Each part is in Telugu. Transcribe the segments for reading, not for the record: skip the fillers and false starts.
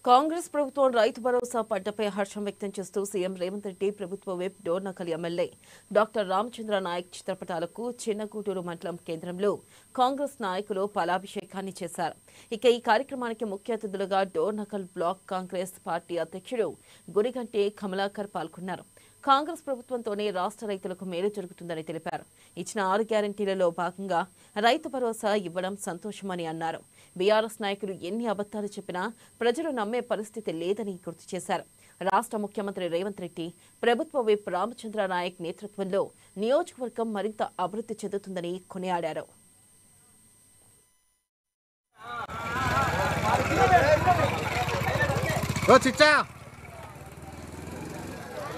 కాంగ్రెస్ ప్రభుత్వం రైతు భరోసా పడ్డపై హర్షం వ్యక్తం చేస్తూ సీఎం రేవంత్ రెడ్డి ప్రభుత్వ whip Dornakal MLA doctor Ramachandra Nayak చిత్రపటాలకు చిన్నగూటూరు మండలం కేంద్రంలో కాంగ్రెస్ నాయకులు పాలాభిషేకాన్ని చేశారు. ఇక ఈ కార్యక్రమానికి ముఖ్య అతిథులుగా డోర్నకల్ బ్లాక్ కాంగ్రెస్ పార్టీ అధ్యక్షుడు గురిగంటి కమలాకర్ పాల్గొన్నారు. కాంగ్రెస్ ప్రభుత్వంతోనే రాష్ట్ర రైతులకు మేలు జరుగుతుందని తెలిపారు. ఇచ్చిన 6 గ్యారంటీలలో భాగంగా రైతు భరోసా ఇవ్వడం సంతోషమని అన్నారు. బీఆర్ఎస్ నాయకులు ఎన్ని అబద్దాలు చెప్పినా ప్రజలు నమ్మే పరిస్థితి లేదని గుర్తు చేశారు. రాష్ట్ర ముఖ్యమంత్రి రేవంత్ రెడ్డి, ప్రభుత్వ విప్ రామచంద్ర నాయక్ నేతృత్వంలో నియోజకవర్గం మరింత అభివృద్ధి చెందుతుందని కొనియాడారు.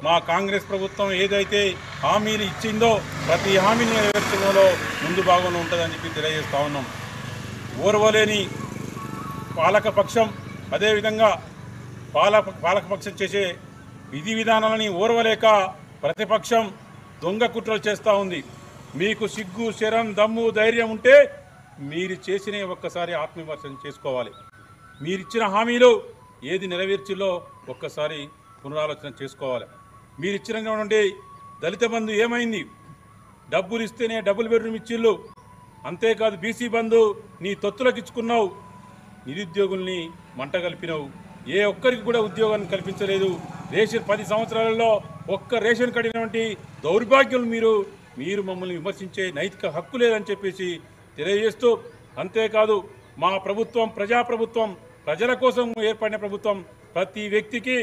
మా కాంగ్రెస్ ప్రభుత్వం ఏదైతే హామీలు ఇచ్చిందో ప్రతి హామీని నెరవేర్చడంలో ముందు భాగంలో ఉంటుందని చెప్పి తెలియజేస్తా ఉన్నాం. ఓర్వలేని పాలకపక్షం, అదేవిధంగా పాలకపక్షం చేసే విధి విధానాలని ఓర్వలేక ప్రతిపక్షం దొంగ కుట్రలు చేస్తూ ఉంది. మీకు సిగ్గు, శరం, దమ్ము, ధైర్యం ఉంటే మీరు చేసిన ఒక్కసారి ఆత్మవిమర్శనం చేసుకోవాలి. మీరిచ్చిన హామీలు ఏది నెరవేర్చిలో ఒక్కసారి పునరాలోచన చేసుకోవాలి. మీరు ఇచ్చినటువంటి దళిత బంధు ఏమైంది? డబ్బులు ఇస్తేనే డబుల్ బెడ్రూమ్ ఇచ్చిళ్ళు. అంతేకాదు బీసీ బంధు నీ తొత్తులకు ఇచ్చుకున్నావు. నిరుద్యోగుల్ని మంట కలిపినావు. ఏ ఒక్కరికి కూడా ఉద్యోగాన్ని కల్పించలేదు. రేషన్ 10 సంవత్సరాలలో ఒక్క రేషన్ కడిగినటువంటి దౌర్భాగ్యులు మీరు మమ్మల్ని విమర్శించే నైతిక హక్కు లేదని చెప్పేసి తెలియజేస్తూ, అంతేకాదు మా ప్రభుత్వం ప్రజాప్రభుత్వం, ప్రజల కోసం ఏర్పడిన ప్రభుత్వం. ప్రతి వ్యక్తికి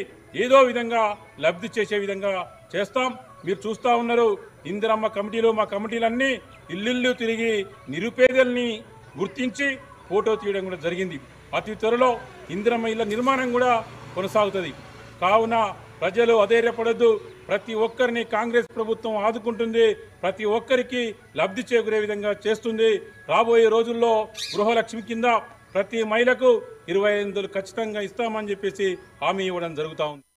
ఏదో విధంగా లబ్ధి చేసే విధంగా చేస్తాం. మీరు చూస్తూ ఉన్నారు, ఇందిరమ్మ కమిటీలు, మా కమిటీలన్నీ ఇల్లు తిరిగి నిరుపేదల్ని గుర్తించి ఫోటో తీయడం కూడా జరిగింది. అతి త్వరలో ఇందిరమ్మ ఇళ్ల నిర్మాణం కూడా కొనసాగుతుంది. కావున ప్రజలు అధైర్యపడద్దు. ప్రతి ఒక్కరిని కాంగ్రెస్ ప్రభుత్వం ఆదుకుంటుంది. ప్రతి ఒక్కరికి లబ్ధి చేకూరే విధంగా చేస్తుంది. రాబోయే రోజుల్లో గృహలక్ష్మి కింద ప్రతి మహిళకు 25,000 ఖచ్చితంగా ఇస్తామని చెప్పేసి హామీ ఇవ్వడం జరుగుతూ ఉంది.